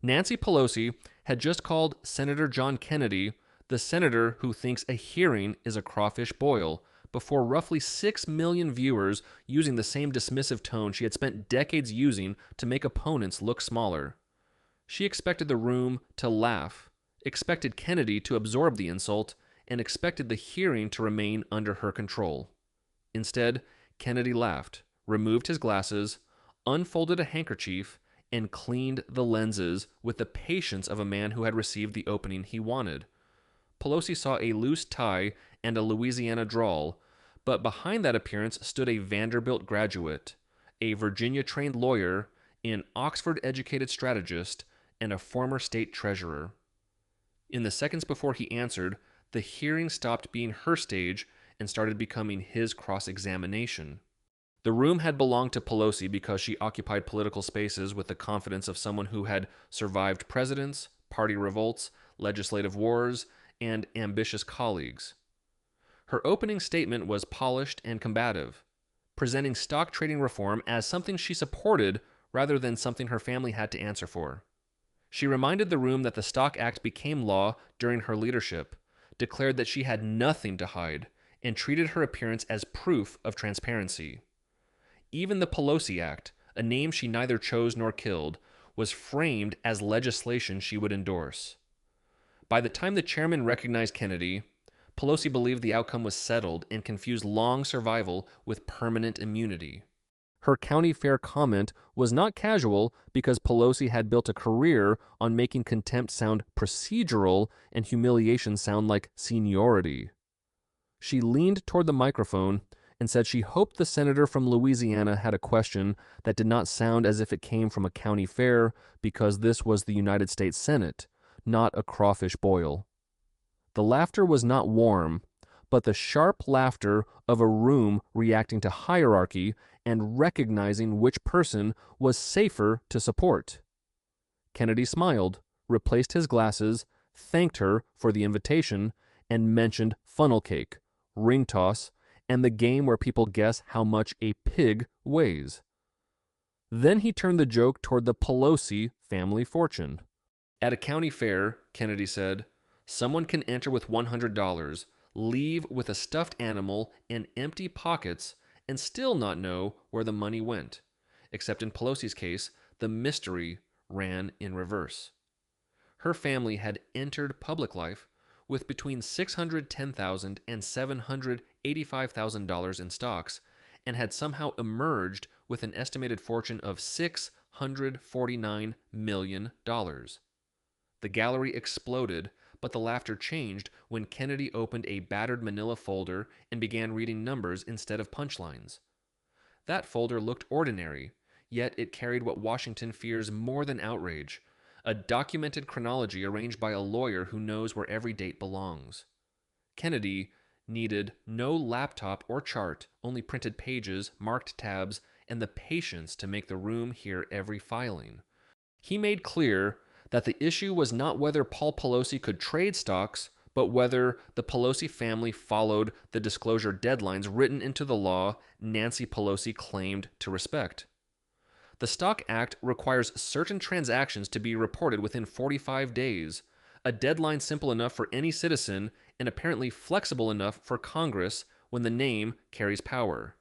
Nancy Pelosi had just called Senator John Kennedy the senator who thinks a hearing is a crawfish boil, before roughly 6 million viewers using the same dismissive tone she had spent decades using to make opponents look smaller. She expected the room to laugh, expected Kennedy to absorb the insult, and expected the hearing to remain under her control. Instead, Kennedy laughed, removed his glasses, unfolded a handkerchief, and cleaned the lenses with the patience of a man who had received the opening he wanted. Pelosi saw a loose tie and a Louisiana drawl, but behind that appearance stood a Vanderbilt graduate, a Virginia-trained lawyer, an Oxford-educated strategist, and a former state treasurer. In the seconds before he answered, the hearing stopped being her stage and started becoming his cross-examination. The room had belonged to Pelosi because she occupied political spaces with the confidence of someone who had survived presidents, party revolts, legislative wars, and ambitious colleagues. Her opening statement was polished and combative, presenting stock trading reform as something she supported rather than something her family had to answer for. She reminded the room that the Stock Act became law during her leadership, declared that she had nothing to hide, and treated her appearance as proof of transparency. Even the Pelosi Act, a name she neither chose nor killed, was framed as legislation she would endorse. By the time the chairman recognized Kennedy, Pelosi believed the outcome was settled and confused long survival with permanent immunity. Her county fair comment was not casual because Pelosi had built a career on making contempt sound procedural and humiliation sound like seniority. She leaned toward the microphone and said she hoped the senator from Louisiana had a question that did not sound as if it came from a county fair because this was the United States Senate, not a crawfish boil. The laughter was not warm, but the sharp laughter of a room reacting to hierarchy and recognizing which person was safer to support. Kennedy smiled, replaced his glasses, thanked her for the invitation, and mentioned funnel cake, ring toss, and the game where people guess how much a pig weighs. Then he turned the joke toward the Pelosi family fortune. At a county fair, Kennedy said, someone can enter with $100, leave with a stuffed animal and empty pockets, and still not know where the money went. Except in Pelosi's case, the mystery ran in reverse. Her family had entered public life with between $610,000 and $785,000 in stocks, and had somehow emerged with an estimated fortune of $649 million. The gallery exploded, but the laughter changed when Kennedy opened a battered manila folder and began reading numbers instead of punchlines. That folder looked ordinary, yet it carried what Washington fears more than outrage, a documented chronology arranged by a lawyer who knows where every date belongs. Kennedy needed no laptop or chart, only printed pages, marked tabs, and the patience to make the room hear every filing. He made clear that the issue was not whether Paul Pelosi could trade stocks, but whether the Pelosi family followed the disclosure deadlines written into the law Nancy Pelosi claimed to respect. The Stock Act requires certain transactions to be reported within 45 days, a deadline simple enough for any citizen and apparently flexible enough for Congress when the name carries power.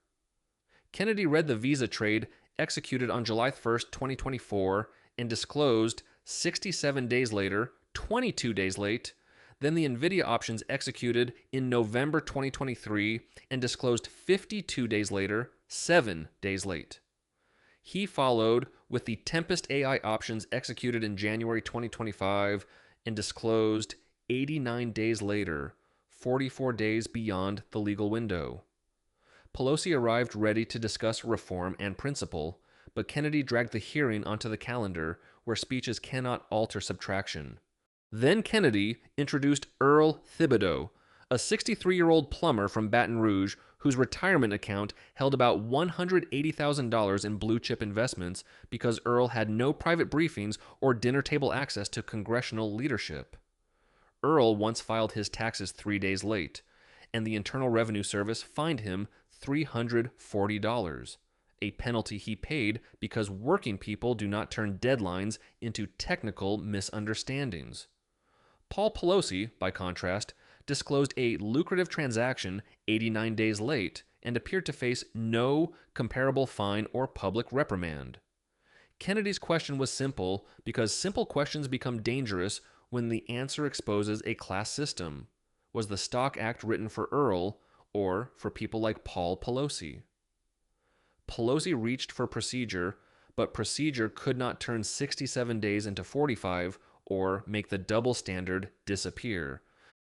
Kennedy read the Visa trade executed on July 1, 2024, and disclosed 67 days later, 22 days late, then the Nvidia options executed in November 2023 and disclosed 52 days later, 7 days late. He followed with the Tempest AI options executed in January 2025 and disclosed 89 days later, 44 days beyond the legal window. Pelosi arrived ready to discuss reform and principle, but Kennedy dragged the hearing onto the calendar where speeches cannot alter subtraction. Then Kennedy introduced Earl Thibodeau, a 63-year-old plumber from Baton Rouge whose retirement account held about $180,000 in blue-chip investments because Earl had no private briefings or dinner table access to congressional leadership. Earl once filed his taxes 3 days late, and the Internal Revenue Service fined him $340. a penalty he paid because working people do not turn deadlines into technical misunderstandings. Paul Pelosi, by contrast, disclosed a lucrative transaction 89 days late and appeared to face no comparable fine or public reprimand. Kennedy's question was simple because simple questions become dangerous when the answer exposes a class system. Was the Stock Act written for Earl or for people like Paul Pelosi? Pelosi reached for procedure, but procedure could not turn 67 days into 45 or make the double standard disappear.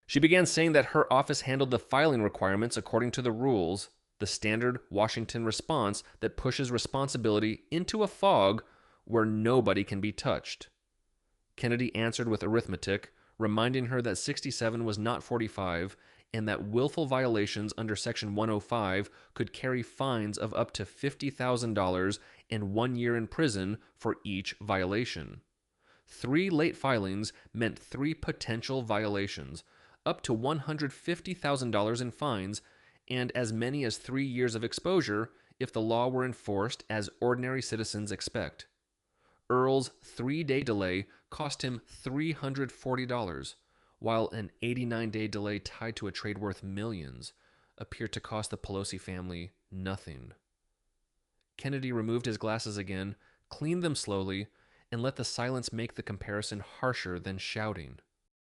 She began saying that her office handled the filing requirements according to the rules, the standard Washington response that pushes responsibility into a fog where nobody can be touched. Kennedy answered with arithmetic, reminding her that 67 was not 45 and that willful violations under Section 105 could carry fines of up to $50,000 and 1 year in prison for each violation. 3 late filings meant 3 potential violations, up to $150,000 in fines, and as many as 3 years of exposure if the law were enforced as ordinary citizens expect. Earl's 3-day delay cost him $340, while an 89-day delay tied to a trade worth millions appeared to cost the Pelosi family nothing. Kennedy removed his glasses again, cleaned them slowly, and let the silence make the comparison harsher than shouting.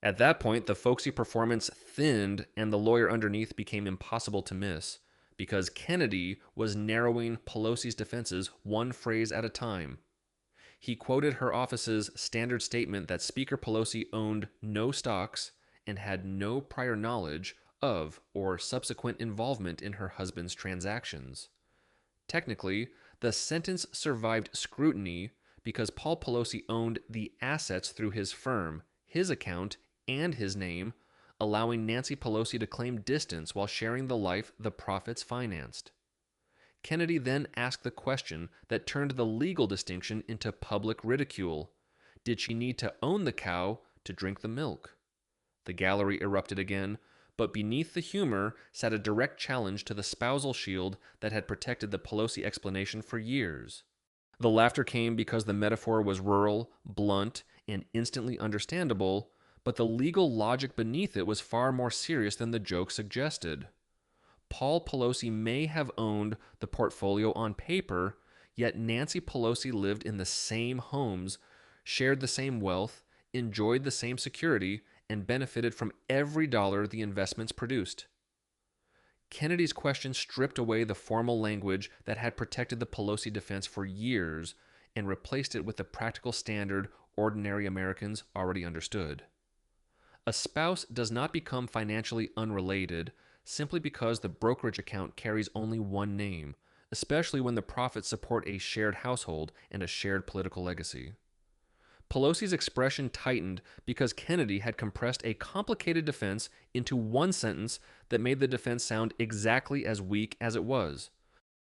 At that point, the folksy performance thinned and the lawyer underneath became impossible to miss, because Kennedy was narrowing Pelosi's defenses one phrase at a time. He quoted her office's standard statement that Speaker Pelosi owned no stocks and had no prior knowledge of or subsequent involvement in her husband's transactions. Technically, the sentence survived scrutiny because Paul Pelosi owned the assets through his firm, his account, and his name, allowing Nancy Pelosi to claim distance while sharing the life the profits financed. Kennedy then asked the question that turned the legal distinction into public ridicule. Did she need to own the cow to drink the milk? The gallery erupted again, but beneath the humor sat a direct challenge to the spousal shield that had protected the Pelosi explanation for years. The laughter came because the metaphor was rural, blunt, and instantly understandable, but the legal logic beneath it was far more serious than the joke suggested. Paul Pelosi may have owned the portfolio on paper, yet Nancy Pelosi lived in the same homes, shared the same wealth, enjoyed the same security, and benefited from every dollar the investments produced. Kennedy's question stripped away the formal language that had protected the Pelosi defense for years and replaced it with the practical standard ordinary Americans already understood. A spouse does not become financially unrelated simply because the brokerage account carries only one name, especially when the profits support a shared household and a shared political legacy. Pelosi's expression tightened because Kennedy had compressed a complicated defense into one sentence that made the defense sound exactly as weak as it was.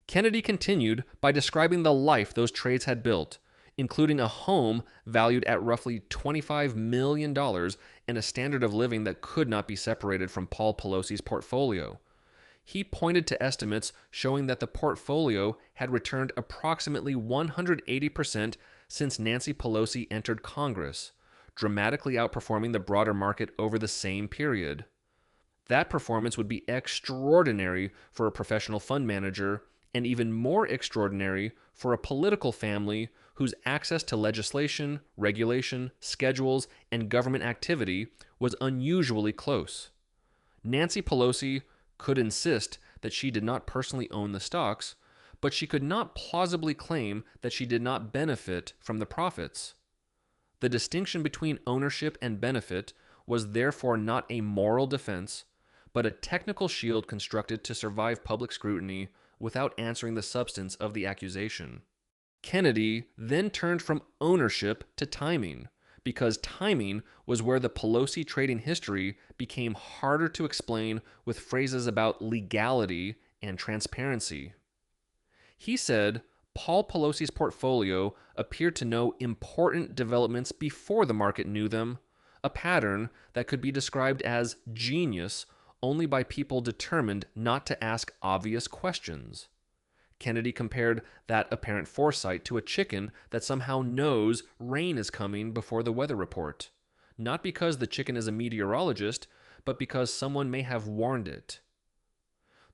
Kennedy continued by describing the life those trades had built, including a home valued at roughly $25 million and a standard of living that could not be separated from Paul Pelosi's portfolio. He pointed to estimates showing that the portfolio had returned approximately 180% since Nancy Pelosi entered Congress, dramatically outperforming the broader market over the same period. That performance would be extraordinary for a professional fund manager and even more extraordinary for a political family whose access to legislation, regulation, schedules, and government activity was unusually close. Nancy Pelosi could insist that she did not personally own the stocks, but she could not plausibly claim that she did not benefit from the profits. The distinction between ownership and benefit was therefore not a moral defense, but a technical shield constructed to survive public scrutiny without answering the substance of the accusation. Kennedy then turned from ownership to timing, because timing was where the Pelosi trading history became harder to explain with phrases about legality and transparency. He said Paul Pelosi's portfolio appeared to know important developments before the market knew them, a pattern that could be described as genius only by people determined not to ask obvious questions. Kennedy compared that apparent foresight to a chicken that somehow knows rain is coming before the weather report. Not because the chicken is a meteorologist, but because someone may have warned it.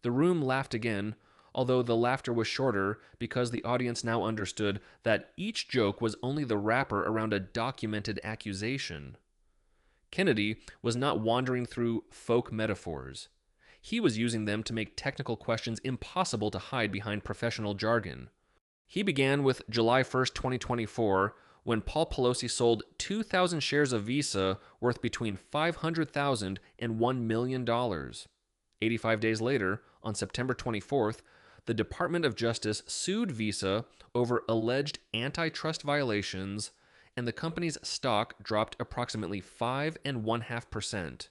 The room laughed again, although the laughter was shorter because the audience now understood that each joke was only the wrapper around a documented accusation. Kennedy was not wandering through folk metaphors. He was using them to make technical questions impossible to hide behind professional jargon. He began with July 1st, 2024, when Paul Pelosi sold 2,000 shares of Visa worth between $500,000 and $1 million. 85 days later, on September 24th, the Department of Justice sued Visa over alleged antitrust violations, and the company's stock dropped approximately 5.5%.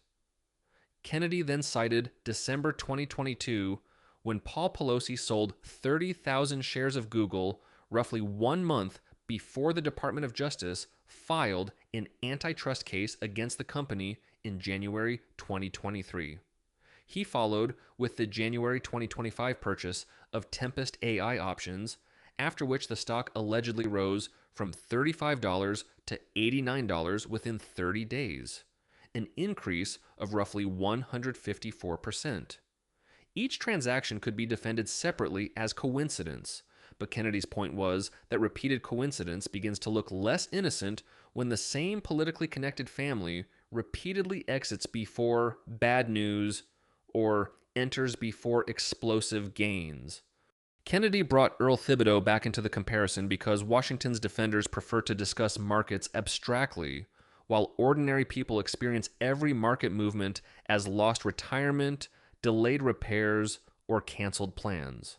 Kennedy then cited December 2022 when Paul Pelosi sold 30,000 shares of Google roughly 1 month before the Department of Justice filed an antitrust case against the company in January 2023. He followed with the January 2025 purchase of Tempest AI options, after which the stock allegedly rose from $35 to $89 within 30 days, an increase of roughly 154%. Each transaction could be defended separately as coincidence, but Kennedy's point was that repeated coincidence begins to look less innocent when the same politically connected family repeatedly exits before bad news or enters before explosive gains. Kennedy brought Earl Thibodeau back into the comparison because Washington's defenders prefer to discuss markets abstractly, while ordinary people experience every market movement as lost retirement, delayed repairs, or canceled plans.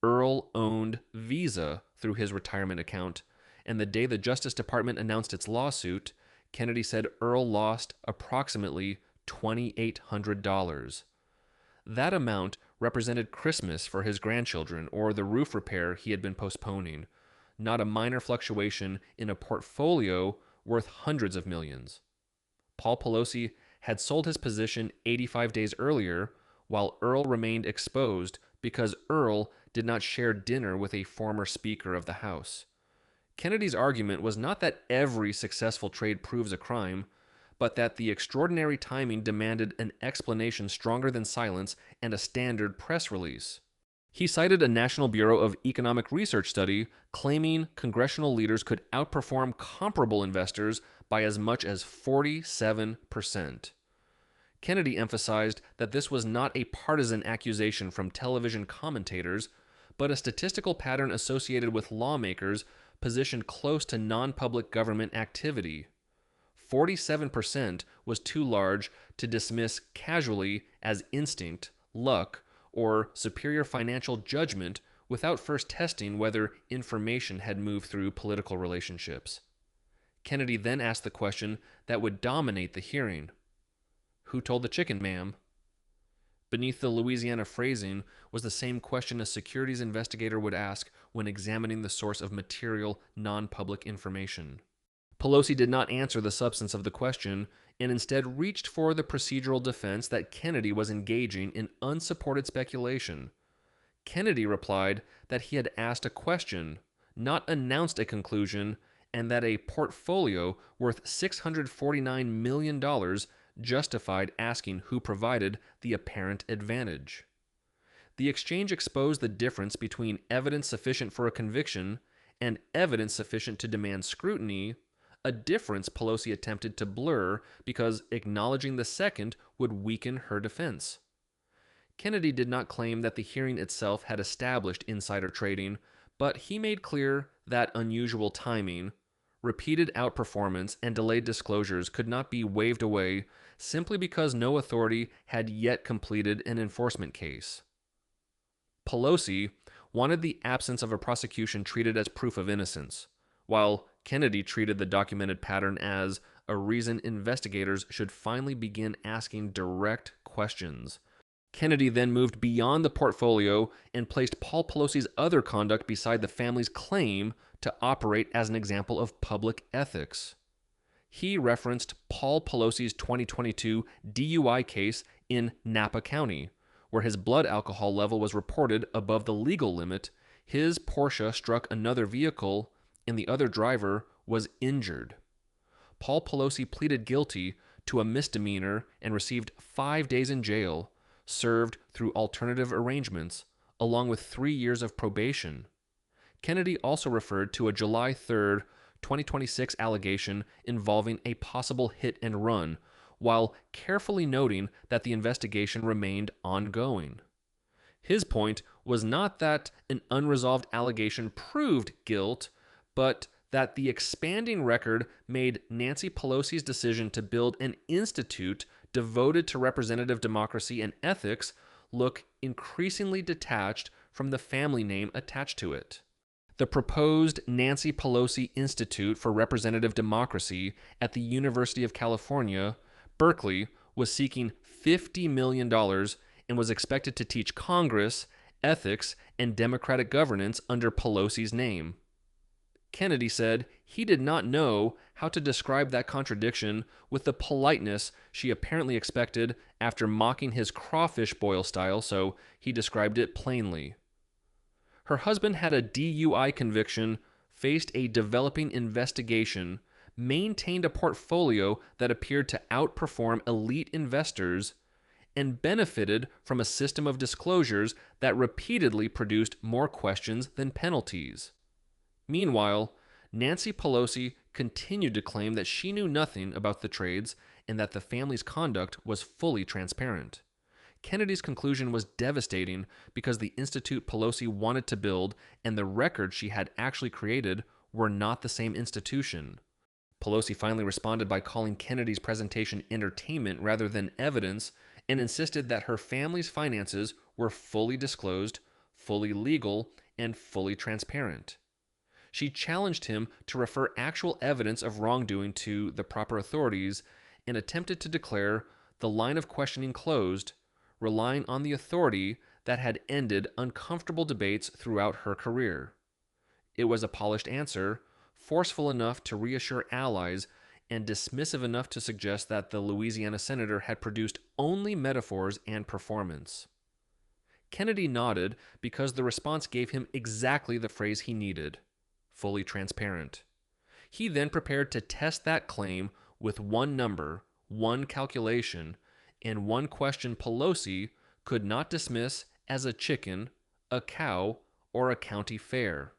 Earl owned Visa through his retirement account, and the day the Justice Department announced its lawsuit, Kennedy said Earl lost approximately $2,800. That amount represented Christmas for his grandchildren or the roof repair he had been postponing, not a minor fluctuation in a portfolio worth hundreds of millions. Paul Pelosi had sold his position 85 days earlier, while Earl remained exposed because Earl did not share dinner with a former Speaker of the House. Kennedy's argument was not that every successful trade proves a crime, but that the extraordinary timing demanded an explanation stronger than silence and a standard press release. He cited a National Bureau of Economic Research study claiming congressional leaders could outperform comparable investors by as much as 47%. Kennedy emphasized that this was not a partisan accusation from television commentators, but a statistical pattern associated with lawmakers positioned close to non-public government activity. 47% was too large to dismiss casually as instinct, luck, or superior financial judgment without first testing whether information had moved through political relationships. Kennedy then asked the question that would dominate the hearing. Who told the chicken, ma'am? Beneath the Louisiana phrasing was the same question a securities investigator would ask when examining the source of material, non-public information. Pelosi did not answer the substance of the question and instead reached for the procedural defense that Kennedy was engaging in unsupported speculation. Kennedy replied that he had asked a question, not announced a conclusion, and that a portfolio worth $649 million justified asking who provided the apparent advantage. The exchange exposed the difference between evidence sufficient for a conviction and evidence sufficient to demand scrutiny, a difference Pelosi attempted to blur because acknowledging the second would weaken her defense. Kennedy did not claim that the hearing itself had established insider trading, but he made clear that unusual timing, repeated outperformance, and delayed disclosures could not be waved away simply because no authority had yet completed an enforcement case. Pelosi wanted the absence of a prosecution treated as proof of innocence, while Kennedy treated the documented pattern as a reason investigators should finally begin asking direct questions. Kennedy then moved beyond the portfolio and placed Paul Pelosi's other conduct beside the family's claim to operate as an example of public ethics. He referenced Paul Pelosi's 2022 DUI case in Napa County, Where his blood alcohol level was reported above the legal limit, his Porsche struck another vehicle and the other driver was injured. Paul Pelosi pleaded guilty to a misdemeanor and received 5 days in jail, served through alternative arrangements, along with 3 years of probation. Kennedy also referred to a July 3, 2026 allegation involving a possible hit and run, while carefully noting that the investigation remained ongoing. His point was not that an unresolved allegation proved guilt, but that the expanding record made Nancy Pelosi's decision to build an institute devoted to representative democracy and ethics look increasingly detached from the family name attached to it. The proposed Nancy Pelosi Institute for Representative Democracy at the University of California, Berkeley, was seeking $50 million and was expected to teach Congress, ethics, and democratic governance under Pelosi's name. Kennedy said he did not know how to describe that contradiction with the politeness she apparently expected after mocking his crawfish boil style, so he described it plainly. Her husband had a DUI conviction, faced a developing investigation, maintained a portfolio that appeared to outperform elite investors, and benefited from a system of disclosures that repeatedly produced more questions than penalties. Meanwhile, Nancy Pelosi continued to claim that she knew nothing about the trades and that the family's conduct was fully transparent. Kennedy's conclusion was devastating because the institute Pelosi wanted to build and the record she had actually created were not the same institution. Pelosi finally responded by calling Kennedy's presentation entertainment rather than evidence and insisted that her family's finances were fully disclosed, fully legal, and fully transparent. She challenged him to refer actual evidence of wrongdoing to the proper authorities and attempted to declare the line of questioning closed, relying on the authority that had ended uncomfortable debates throughout her career. It was a polished answer, forceful enough to reassure allies and dismissive enough to suggest that the Louisiana senator had produced only metaphors and performance. Kennedy nodded because the response gave him exactly the phrase he needed: fully transparent. He then prepared to test that claim with one number, one calculation, and one question Pelosi could not dismiss as a chicken, a cow, or a county fair.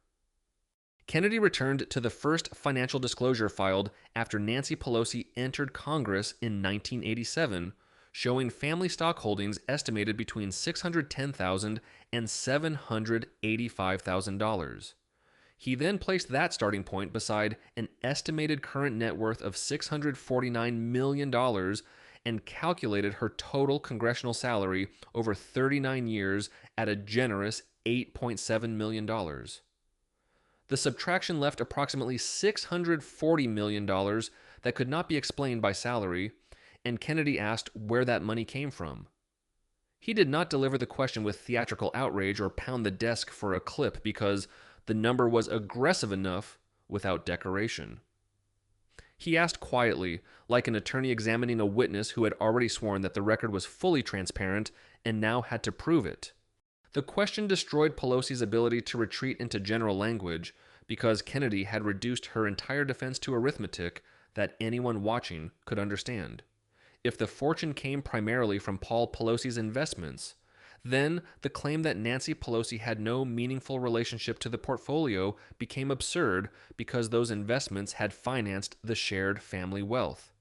Kennedy returned to the first financial disclosure filed after Nancy Pelosi entered Congress in 1987, showing family stock holdings estimated between $610,000 and $785,000. He then placed that starting point beside an estimated current net worth of $649 million and calculated her total congressional salary over 39 years at a generous $8.7 million. The subtraction left approximately $640 million that could not be explained by salary, and Kennedy asked where that money came from. He did not deliver the question with theatrical outrage or pound the desk for a clip because the number was aggressive enough without decoration. He asked quietly, like an attorney examining a witness who had already sworn that the record was fully transparent and now had to prove it. The question destroyed Pelosi's ability to retreat into general language because Kennedy had reduced her entire defense to arithmetic that anyone watching could understand. If the fortune came primarily from Paul Pelosi's investments, then the claim that Nancy Pelosi had no meaningful relationship to the portfolio became absurd because those investments had financed the shared family wealth.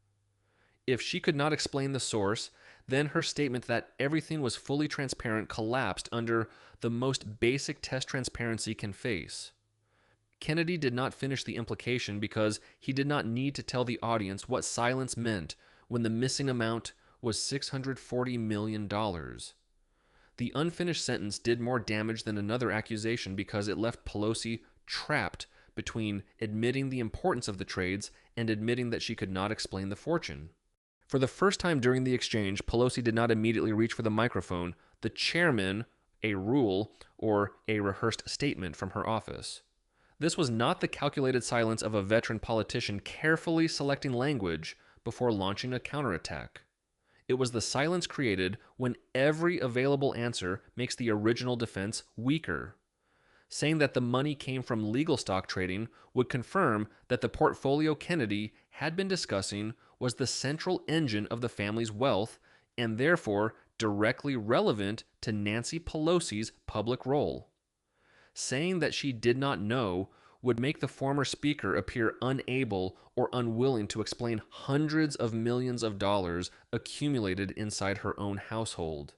If she could not explain the source, then her statement that everything was fully transparent collapsed under the most basic test transparency can face. Kennedy did not finish the implication because he did not need to tell the audience what silence meant when the missing amount was $640 million. The unfinished sentence did more damage than another accusation because it left Pelosi trapped between admitting the importance of the trades and admitting that she could not explain the fortune. For the first time during the exchange, Pelosi did not immediately reach for the microphone, the chairman, a rule, or a rehearsed statement from her office. This was not the calculated silence of a veteran politician carefully selecting language before launching a counterattack. It was the silence created when every available answer makes the original defense weaker. Saying that the money came from legal stock trading would confirm that the portfolio Kennedy had been discussing was the central engine of the family's wealth and therefore directly relevant to Nancy Pelosi's public role. Saying that she did not know would make the former speaker appear unable or unwilling to explain hundreds of millions of dollars accumulated inside her own household.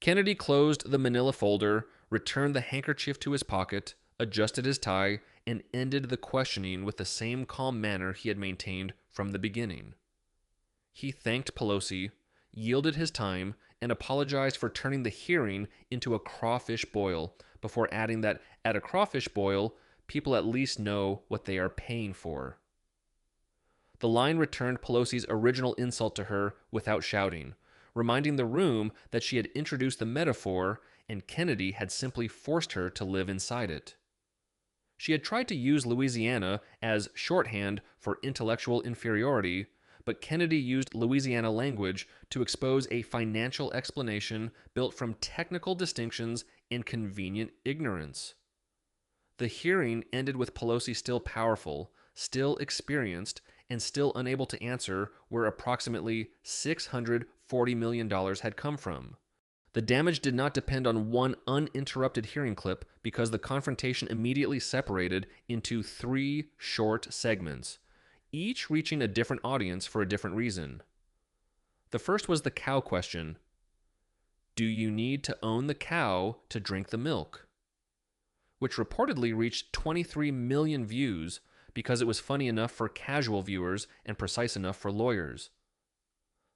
Kennedy closed the manila folder, returned the handkerchief to his pocket, adjusted his tie, and ended the questioning with the same calm manner he had maintained from the beginning. He thanked Pelosi, yielded his time, and apologized for turning the hearing into a crawfish boil, before adding that at a crawfish boil, people at least know what they are paying for. The line returned Pelosi's original insult to her without shouting, reminding the room that she had introduced the metaphor and Kennedy had simply forced her to live inside it. She had tried to use Louisiana as shorthand for intellectual inferiority, but Kennedy used Louisiana language to expose a financial explanation built from technical distinctions and convenient ignorance. The hearing ended with Pelosi still powerful, still experienced, and still unable to answer where approximately $640 million had come from. The damage did not depend on one uninterrupted hearing clip because the confrontation immediately separated into 3 short segments, each reaching a different audience for a different reason. The first was the cow question. Do you need to own the cow to drink the milk? Which reportedly reached 23 million views because it was funny enough for casual viewers and precise enough for lawyers.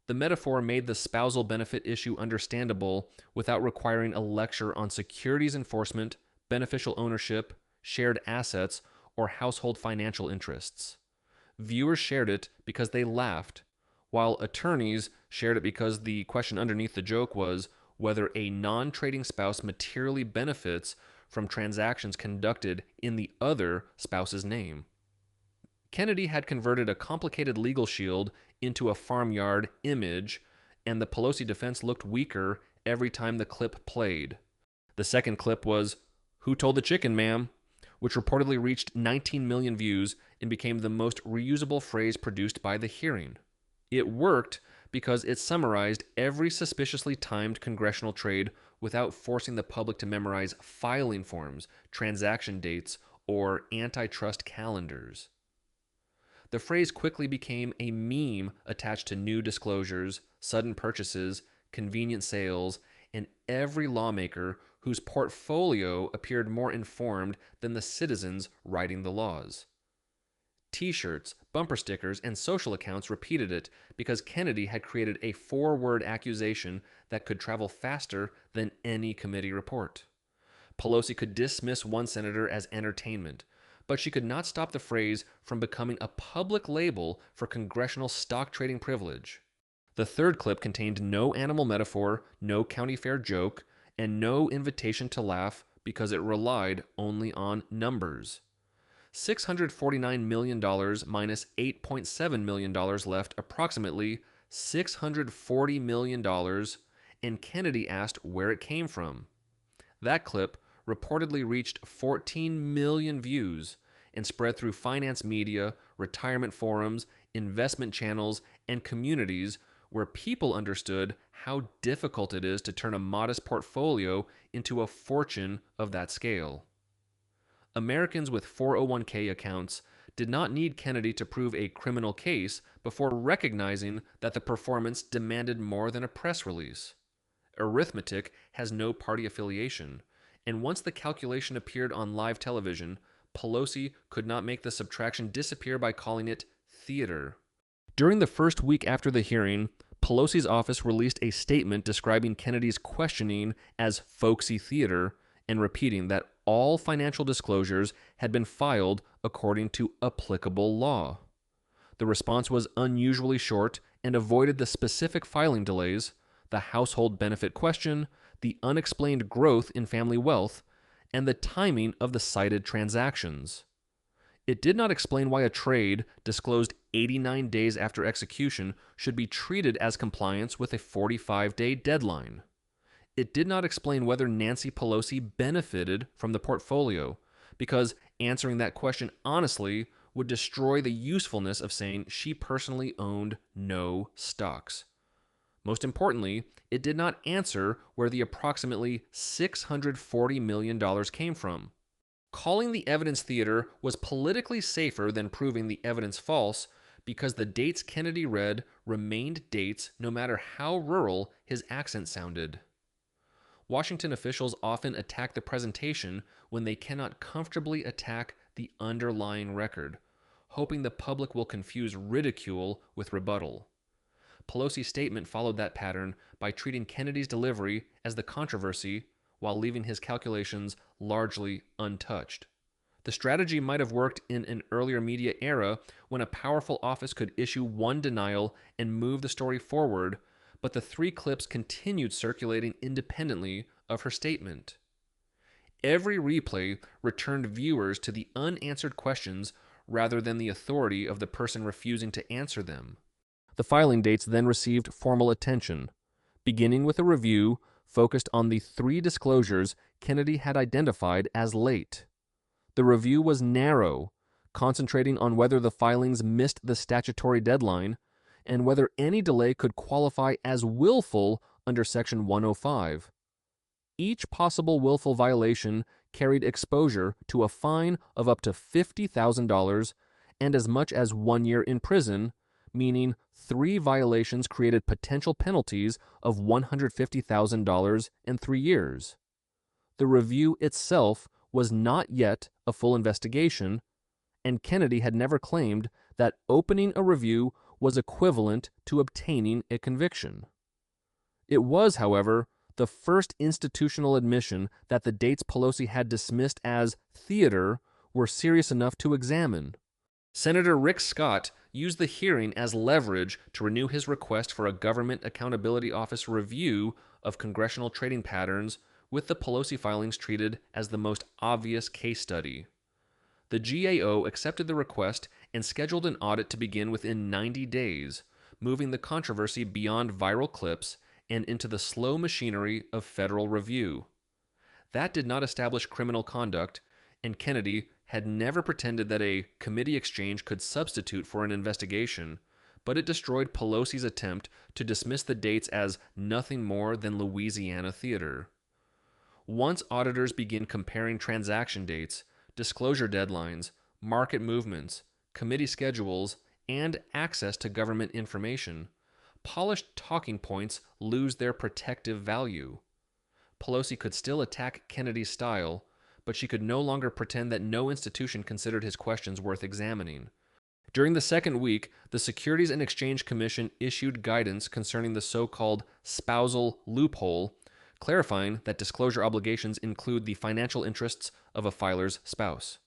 The metaphor made the spousal benefit issue understandable without requiring a lecture on securities enforcement, beneficial ownership, shared assets, or household financial interests. Viewers shared it because they laughed, while attorneys shared it because the question underneath the joke was whether a non-trading spouse materially benefits from transactions conducted in the other spouse's name. Kennedy had converted a complicated legal shield into a farmyard image, and the Pelosi defense looked weaker every time the clip played. The second clip was, "Who told the chicken, ma'am?" which reportedly reached 19 million views and became the most reusable phrase produced by the hearing. It worked because it summarized every suspiciously timed congressional trade without forcing the public to memorize filing forms, transaction dates, or antitrust calendars. The phrase quickly became a meme attached to new disclosures, sudden purchases, convenient sales, and every lawmaker whose portfolio appeared more informed than the citizens writing the laws. T-shirts, bumper stickers, and social accounts repeated it because Kennedy had created a 4-word accusation that could travel faster than any committee report. Pelosi could dismiss one senator as entertainment, but she could not stop the phrase from becoming a public label for congressional stock trading privilege. The third clip contained no animal metaphor, no county fair joke, and no invitation to laugh because it relied only on numbers. $649 million minus $8.7 million left approximately $640 million, and Kennedy asked where it came from. That clip reportedly reached 14 million views and spread through finance media, retirement forums, investment channels, and communities where people understood how difficult it is to turn a modest portfolio into a fortune of that scale. Americans with 401k accounts did not need Kennedy to prove a criminal case before recognizing that the performance demanded more than a press release. Arithmetic has no party affiliation, and once the calculation appeared on live television, Pelosi could not make the subtraction disappear by calling it theater. During the first week after the hearing, Pelosi's office released a statement describing Kennedy's questioning as folksy theater and repeating that all financial disclosures had been filed according to applicable law. The response was unusually short and avoided the specific filing delays, the household benefit question, the unexplained growth in family wealth, and the timing of the cited transactions. It did not explain why a trade disclosed 89 days after execution should be treated as compliance with a 45-day deadline. It did not explain whether Nancy Pelosi benefited from the portfolio, because answering that question honestly would destroy the usefulness of saying she personally owned no stocks. Most importantly, it did not answer where the approximately $640 million came from. Calling the evidence theater was politically safer than proving the evidence false because the dates Kennedy read remained dates no matter how rural his accent sounded. Washington officials often attack the presentation when they cannot comfortably attack the underlying record, hoping the public will confuse ridicule with rebuttal. Pelosi's statement followed that pattern by treating Kennedy's delivery as the controversy while leaving his calculations largely untouched. The strategy might have worked in an earlier media era when a powerful office could issue one denial and move the story forward, but the three clips continued circulating independently of her statement. Every replay returned viewers to the unanswered questions rather than the authority of the person refusing to answer them. The filing dates then received formal attention, beginning with a review focused on the 3 disclosures Kennedy had identified as late. The review was narrow, concentrating on whether the filings missed the statutory deadline and whether any delay could qualify as willful under Section 105. Each possible willful violation carried exposure to a fine of up to $50,000 and as much as 1 year in prison, meaning 3 violations created potential penalties of $150,000 and 3 years. The review itself was not yet a full investigation, and Kennedy had never claimed that opening a review was equivalent to obtaining a conviction. It was, however, the first institutional admission that the dates Pelosi had dismissed as theater were serious enough to examine. Senator Rick Scott used the hearing as leverage to renew his request for a Government Accountability Office review of congressional trading patterns, with the Pelosi filings treated as the most obvious case study. The GAO accepted the request and scheduled an audit to begin within 90 days, moving the controversy beyond viral clips and into the slow machinery of federal review. That did not establish criminal conduct, and Kennedy had never pretended that a committee exchange could substitute for an investigation, but it destroyed Pelosi's attempt to dismiss the dates as nothing more than Louisiana theater. Once auditors begin comparing transaction dates, disclosure deadlines, market movements, committee schedules, and access to government information, polished talking points lose their protective value. Pelosi could still attack Kennedy's style, but she could no longer pretend that no institution considered his questions worth examining. During the second week, the Securities and Exchange Commission issued guidance concerning the so-called spousal loophole, clarifying that disclosure obligations include the financial interests of a filer's spouse.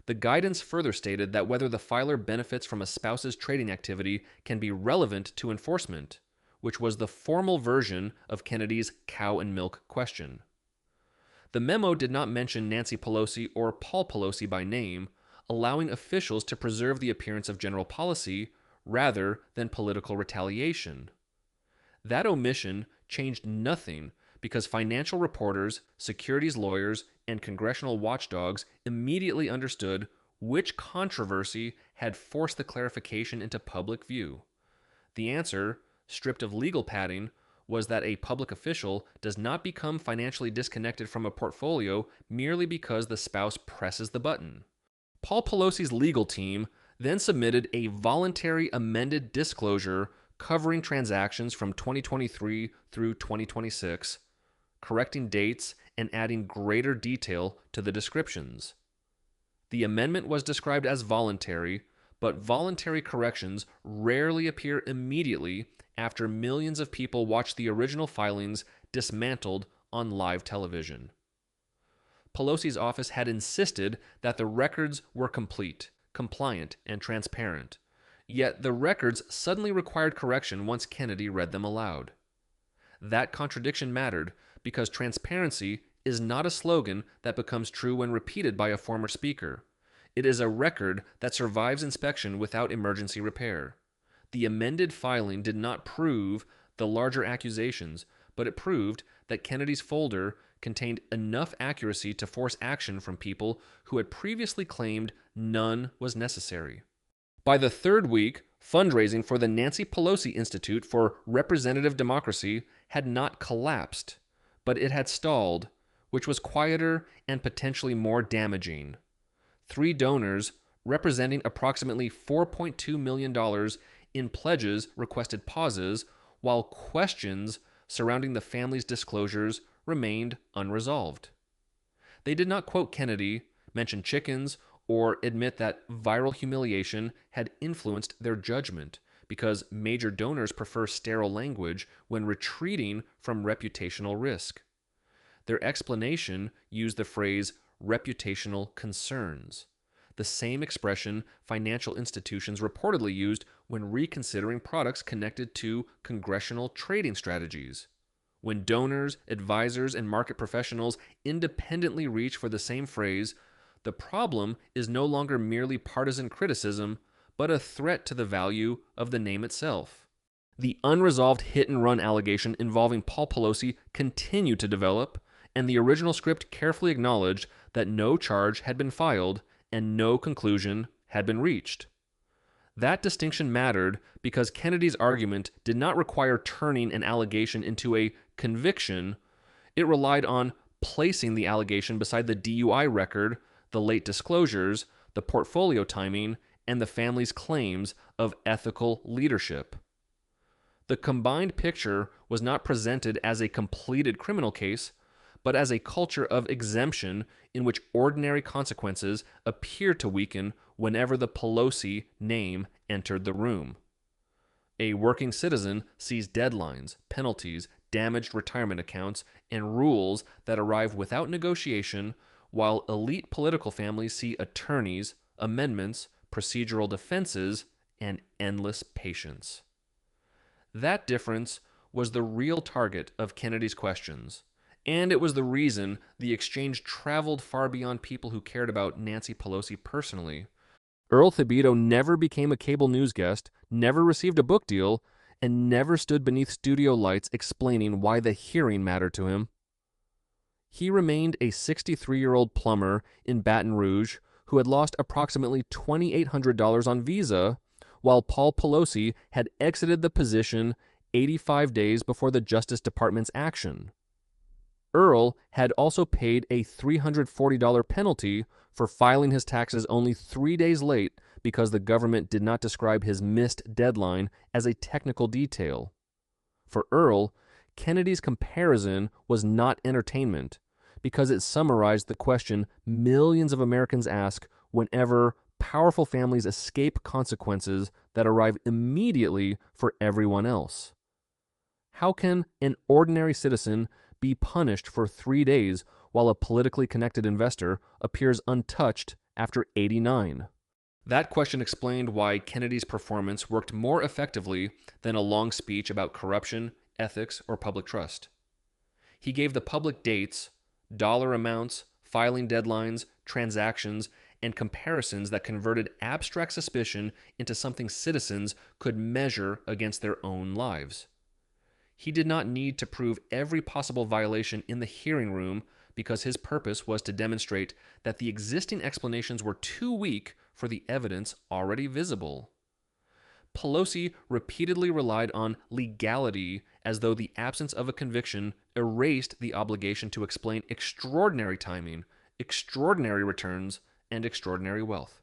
The guidance further stated that whether the filer benefits from a spouse's trading activity can be relevant to enforcement, which was the formal version of Kennedy's cow and milk question. The memo did not mention Nancy Pelosi or Paul Pelosi by name, allowing officials to preserve the appearance of general policy rather than political retaliation. That omission changed nothing because financial reporters, securities lawyers, and congressional watchdogs immediately understood which controversy had forced the clarification into public view. The answer, stripped of legal padding, was that a public official does not become financially disconnected from a portfolio merely because the spouse presses the button. Paul Pelosi's legal team then submitted a voluntary amended disclosure covering transactions from 2023 through 2026, correcting dates and adding greater detail to the descriptions. The amendment was described as voluntary, but voluntary corrections rarely appear immediately after millions of people watch the original filings dismantled on live television. Pelosi's office had insisted that the records were complete, compliant, and transparent, yet the records suddenly required correction once Kennedy read them aloud. That contradiction mattered because transparency is not a slogan that becomes true when repeated by a former speaker. It is a record that survives inspection without emergency repair. The amended filing did not prove the larger accusations, but it proved that Kennedy's folder contained enough accuracy to force action from people who had previously claimed none was necessary. By the third week, fundraising for the Nancy Pelosi Institute for Representative Democracy had not collapsed, but it had stalled, which was quieter and potentially more damaging. 3 donors, representing approximately $4.2 million in pledges, requested pauses, while questions surrounding the family's disclosures remained unresolved. They did not quote Kennedy, mention chickens, or admit that viral humiliation had influenced their judgment, because major donors prefer sterile language when retreating from reputational risk. Their explanation used the phrase reputational concerns, the same expression financial institutions reportedly used when reconsidering products connected to congressional trading strategies. When donors, advisors, and market professionals independently reach for the same phrase, the problem is no longer merely partisan criticism, but a threat to the value of the name itself. The unresolved hit-and-run allegation involving Paul Pelosi continued to develop, and the original script carefully acknowledged that no charge had been filed and no conclusion had been reached. That distinction mattered because Kennedy's argument did not require turning an allegation into a conviction. It relied on placing the allegation beside the DUI record, the late disclosures, the portfolio timing, and the family's claims of ethical leadership. The combined picture was not presented as a completed criminal case, but as a culture of exemption in which ordinary consequences appeared to weaken whenever the Pelosi name entered the room. A working citizen sees deadlines, penalties, damaged retirement accounts, and rules that arrive without negotiation, while elite political families see attorneys, amendments, procedural defenses, and endless patience. That difference was the real target of Kennedy's questions, and it was the reason the exchange traveled far beyond people who cared about Nancy Pelosi personally. Earl Thibito never became a cable news guest, never received a book deal, and never stood beneath studio lights explaining why the hearing mattered to him. He remained a 63-year-old plumber in Baton Rouge who had lost approximately $2,800 on Visa, while Paul Pelosi had exited the position 85 days before the Justice Department's action. Earl had also paid a $340 penalty for filing his taxes only 3 days late because the government did not describe his missed deadline as a technical detail. For Earl, Kennedy's comparison was not entertainment because it summarized the question millions of Americans ask whenever powerful families escape consequences that arrive immediately for everyone else. How can an ordinary citizen be punished for 3 days while a politically connected investor appears untouched after 89? That question explained why Kennedy's performance worked more effectively than a long speech about corruption, ethics, or public trust. He gave the public dates, dollar amounts, filing deadlines, transactions, and comparisons that converted abstract suspicion into something citizens could measure against their own lives. He did not need to prove every possible violation in the hearing room because his purpose was to demonstrate that the existing explanations were too weak for the evidence already visible. Pelosi repeatedly relied on legality as though the absence of a conviction erased the obligation to explain extraordinary timing, extraordinary returns, and extraordinary wealth.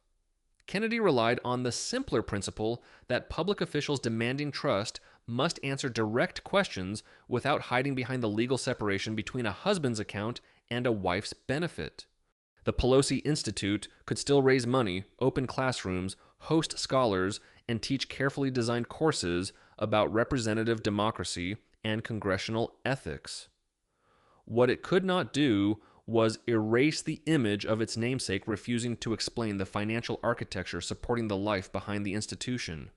Kennedy relied on the simpler principle that public officials demanding trust must answer direct questions without hiding behind the legal separation between a husband's account and a wife's benefit. The Pelosi Institute could still raise money, open classrooms, host scholars, and teach carefully designed courses about representative democracy and congressional ethics. What it could not do was erase the image of its namesake refusing to explain the financial architecture supporting the life behind the institution.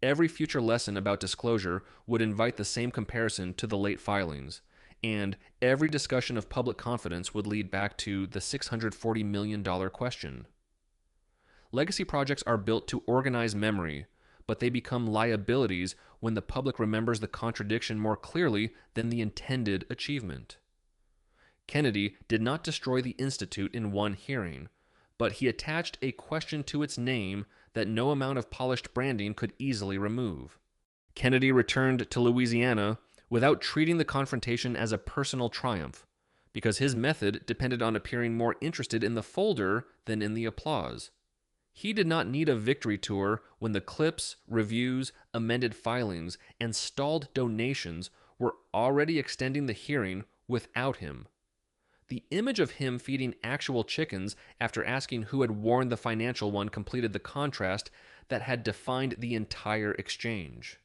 Every future lesson about disclosure would invite the same comparison to the late filings, and every discussion of public confidence would lead back to the $640 million question. Legacy projects are built to organize memory, but they become liabilities when the public remembers the contradiction more clearly than the intended achievement. Kennedy did not destroy the Institute in one hearing, but he attached a question to its name that no amount of polished branding could easily remove. Kennedy returned to Louisiana without treating the confrontation as a personal triumph, because his method depended on appearing more interested in the folder than in the applause. He did not need a victory tour when the clips, reviews, amended filings, and stalled donations were already extending the hearing without him. The image of him feeding actual chickens after asking who had warned the financial one completed the contrast that had defined the entire exchange.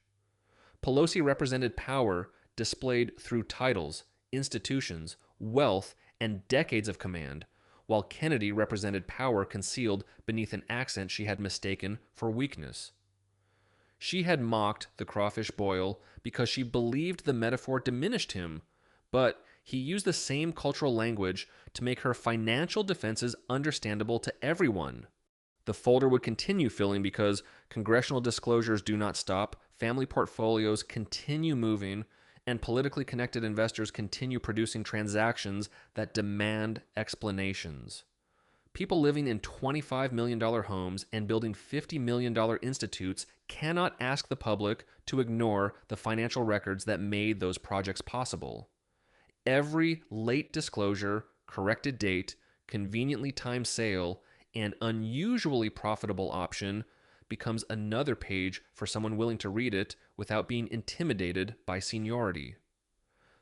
Pelosi represented power displayed through titles, institutions, wealth, and decades of command, while Kennedy represented power concealed beneath an accent she had mistaken for weakness. She had mocked the crawfish boil because she believed the metaphor diminished him, but he used the same cultural language to make her financial defenses understandable to everyone. The folder would continue filling because congressional disclosures do not stop, family portfolios continue moving, and politically connected investors continue producing transactions that demand explanations. People living in $25 million homes and building $50 million institutes cannot ask the public to ignore the financial records that made those projects possible. Every late disclosure, corrected date, conveniently timed sale, and unusually profitable option becomes another page for someone willing to read it without being intimidated by seniority.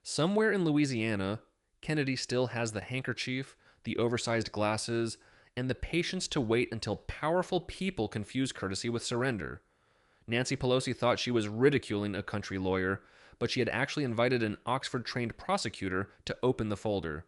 Somewhere in Louisiana, Kennedy still has the handkerchief, the oversized glasses, and the patience to wait until powerful people confuse courtesy with surrender. Nancy Pelosi thought she was ridiculing a country lawyer, but she had actually invited an Oxford-trained prosecutor to open the folder.